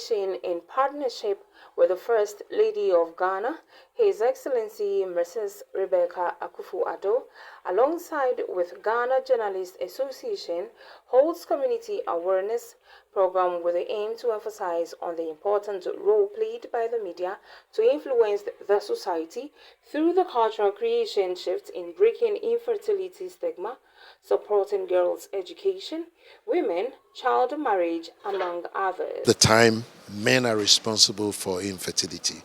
Foundation, in partnership with the First Lady of Ghana, His Excellency Mrs. Rebecca Akufo-Addo, alongside with Ghana Journalists Association, holds community awareness program with the aim to emphasize on the important role played by the media to influence the society through the cultural creation shift in breaking infertility stigma, supporting girls' education, women, child marriage, among others. The time men are responsible for infertility.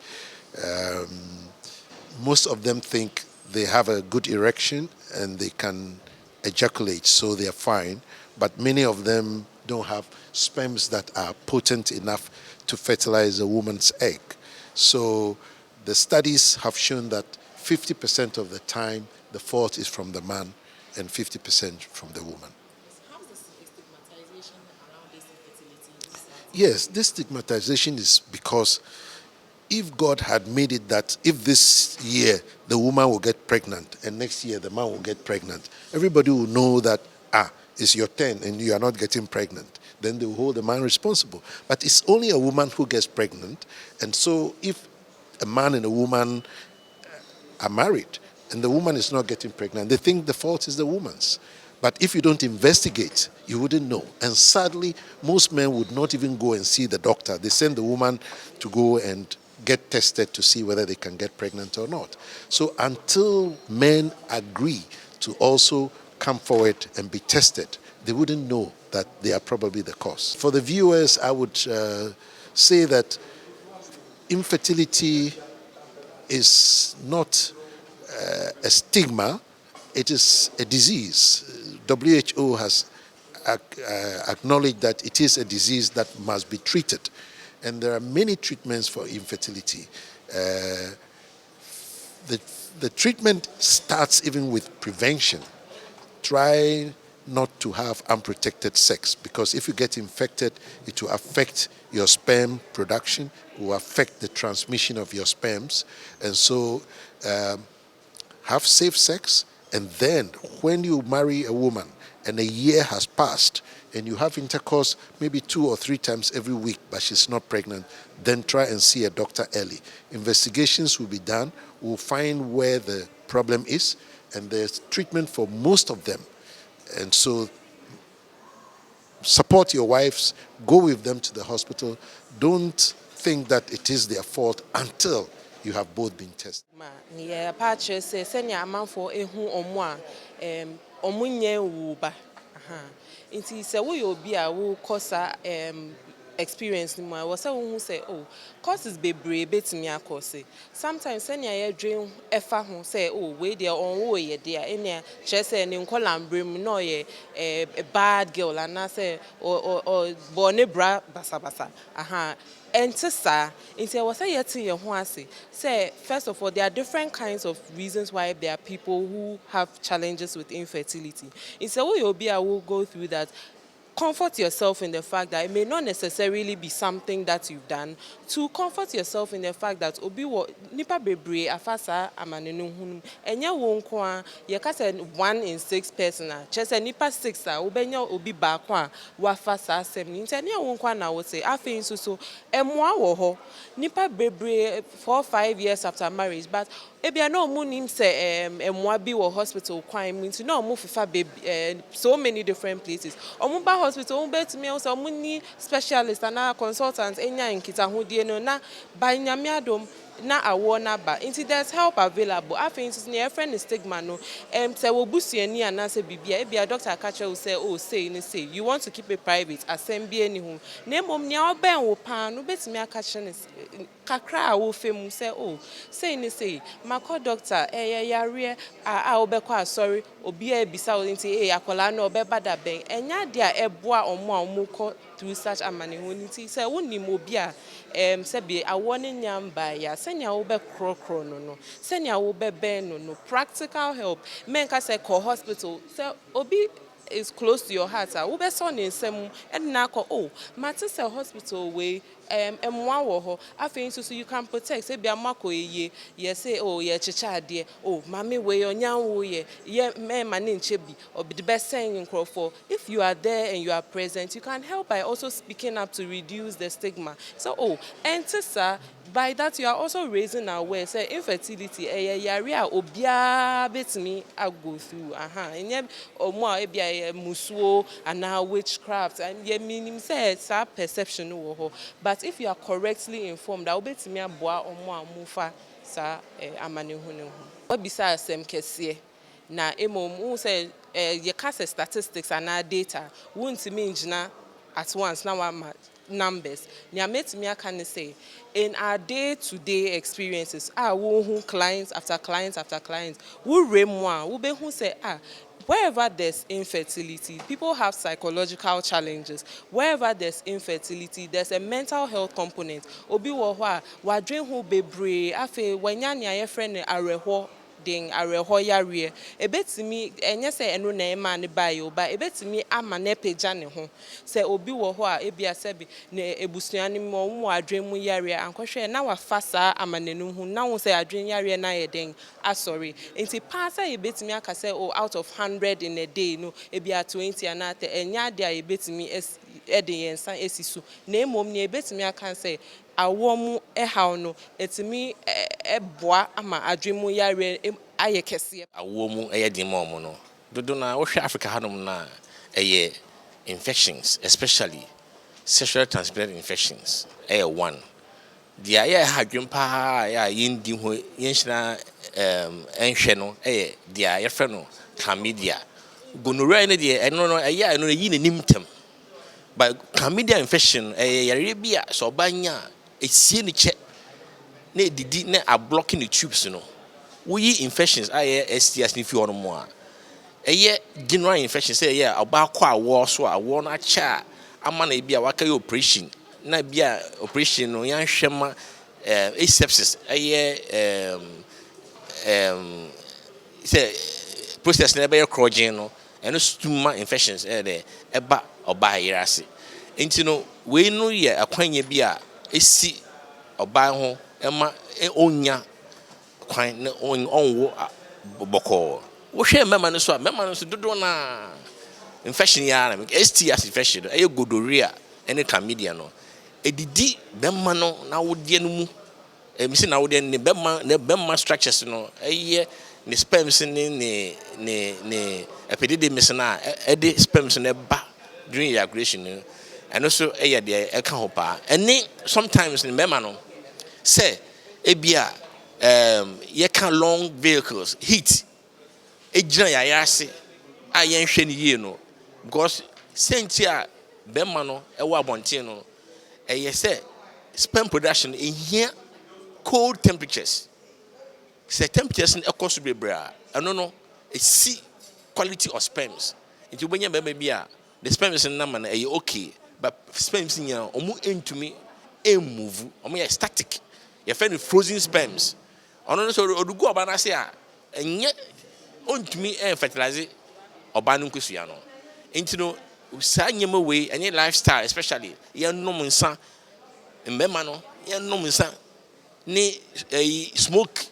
Most of them think they have a good erection and they can ejaculate, so they are fine. But many of them don't have sperms that are potent enough to fertilize a woman's egg. So the studies have shown that 50% of the time the fault is from the man and 50% from the woman. How is the stigmatization around this infertility? Yes, this stigmatization is because if God had made it that if this year the woman will get pregnant and next year the man will get pregnant, everybody will know that, it's your turn and you are not getting pregnant. Then they will hold the man responsible. But it's only a woman who gets pregnant. And so if a man and a woman are married and the woman is not getting pregnant, they think the fault is the woman's. But if you don't investigate, you wouldn't know. And sadly, most men would not even go and see the doctor. They send the woman to go and get tested to see whether they can get pregnant or not. So until men agree to also come forward and be tested, they wouldn't know that they are probably the cause. For the viewers, I would say that infertility is not a stigma, it is a disease. WHO has acknowledged that it is a disease that must be treated. And there are many treatments for infertility. The treatment starts even with prevention. Try not to have unprotected sex, because if you get infected, it will affect your sperm production, it will affect the transmission of your sperms. And so have safe sex, and then when you marry a woman and a year has passed and you have intercourse maybe 2 or 3 times every week but she's not pregnant, then try and see a doctor early. Investigations will be done, we'll find where the problem is, and there's treatment for most of them. And so support your wives, go with them to the hospital. Don't think that it is their fault until you have both been tested. Yeah, patches say senya amanfo ehu omo a omunye wuba. Nti se wo yo bi a wo kosa experience ni mo was say who say courses bebre betimi akose. Sometimes senya ye dream efa ho say we dey on wo ye dey ene che say ni nkolambrem no ye a bad girl and na say or born bra basa basa. And sir, I was say, first of all, there are different kinds of reasons why there are people who have challenges with infertility. I will go through that. Comfort yourself in the fact that it may not necessarily be something that you've done. To comfort yourself in the fact that obi wo nipa bebre afasa amanenu hunu enya wo nko a ye ka say 1 in 6 person a che say nipa 6 a obenya obi ba ko a wafasa asem ni nti enya wo nko na wo say afi nso so emoa wo ho nipa bebre 4-5 years after marriage, but ebia no mu nim say emoa bi wo hospital kwan mu nti no mu fifa so many different places omu ba hospital bet me also muni specialist and consultants enya nkita hodie no na by nyame adom na awo na ba nti there's help available. I think it's near friend stigma no say wo busuani ana say bibia e bia doctor catcher will say say you want to keep it private assembly any hu na mom nia oben wo pa no betimi akache ne kakra wo fem say mako doctor yare a obekwa sorry obi a bisa nti akola na obeba da ben enya dia eboa omo ko through such amanehonity say woni mo bia say be awone nyamba ya senya wo be krokro no senya wo be ben no practical help men ka say call hospital say obi is close to your heart wo be so ne nsem and na ko matter say hospital we mmoa wɔ hɔ afei nso so you can protect say bia mako ye say oh ye chicha ade oh mame we onyanwo ye mema ne nche bi or the best saying nkrofo. If you are there and you are present, you can help by also speaking up to reduce the stigma. So enter sir, by that you are also raising awareness say infertility yare a obia betimi go through enye omo a bia musuo ana witchcraft and ye meaning say it's a perception wo ho. But if you are correctly informed, that obetimi aboa omo amufa sa amanehu ne ho. What besides sem kese na emom who say ye cast statistics and our data won't mean at once now numbers. Nya metimi aka say in our day-to-day experiences, who clients after clients after clients, who remwa, who be who say wherever there's infertility, people have psychological challenges. Wherever there's infertility, there's a mental health component. Obi wo hwa, wa dwen ho bebre, afi wanya nya ye friend areho den areho yare ebetimi enye se eno na ema ne bae oba ebetimi ama na pagya ne ho se obi wo ho a ebia se bi na ebusuane mo adwen mu yare ankohwe na wafa saa amanenum hu na wo se adwen yare na ye den asori enti pass ebetimi aka se out of 100 in a day no ebia 20 anate enya de a ebetimi ede yensan esisu na emom ne ebetimi aka se awomu ehaw no etimi eboa ama adwemu yare aye kese awomu edimom no dodo na wo hwe Africa hanom na infections, especially sexually transmitted infections one dia hadwem pa ya yindi ho yenhina enhwe no dia yefre no chlamydia gonorrhea ne dia eno no eno yi nanim tem. But chlamydia infection yare bia so banya esie ne che na edidi na a blocking the tubes no we infections STIs ni fi ono mo a general infection say oba kwa awo so awo na cha ama na bia waka operation na bia operation no yan hwema asepsis say process na be crossing no eno stoma infections there eba oba yerase enti no we no ye akwanya bia esi oba ho ema onya kwan na onwo boko wo hwe mema no so dodo na infection ya na STIs infection gonorrhea ene chlamydia no edidi bema no na wode no mu emisi na wode ne bema structures no ne sperms ne epididymis na sperms ne ba during ejaculation no and also de eka ho pa ene sometimes ne mema no say ebia ye can long vehicles heat ejina yayase ayenhwe ne yie no because sentia bema no ewo abonten no say sperm production in here cold temperatures say temperatures in equals bebra eno no see quality of sperms into benya bema bia the sperms in na okay but sperms in omu entumi move omu static you find frozen sperms ono so odugu oba na se a enye ontumi fertilize oba no nkosua no enti no sa nyema we any lifestyle especially ye nom nsa mbema no ye nom nsa ni smoke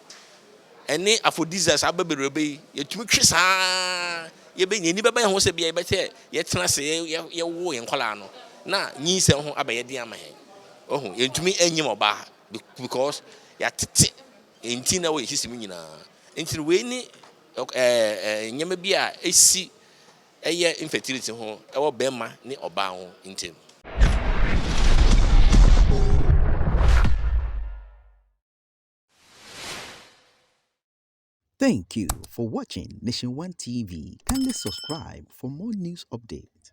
any aphrodisiacs ababerebe ye tumi twisa ye be nyani beba ho se bia ye bete ye tena se ye wo ye nkwala no na nyinse ho abaye de ama hen ohun ye tumi enyim oba because ya tete enti na we sisi nyina enti we ni nyema bia esi infertility ho ewo bema ni oba ho enti. Thank you for watching Nation One TV. Kindly subscribe for more news updates.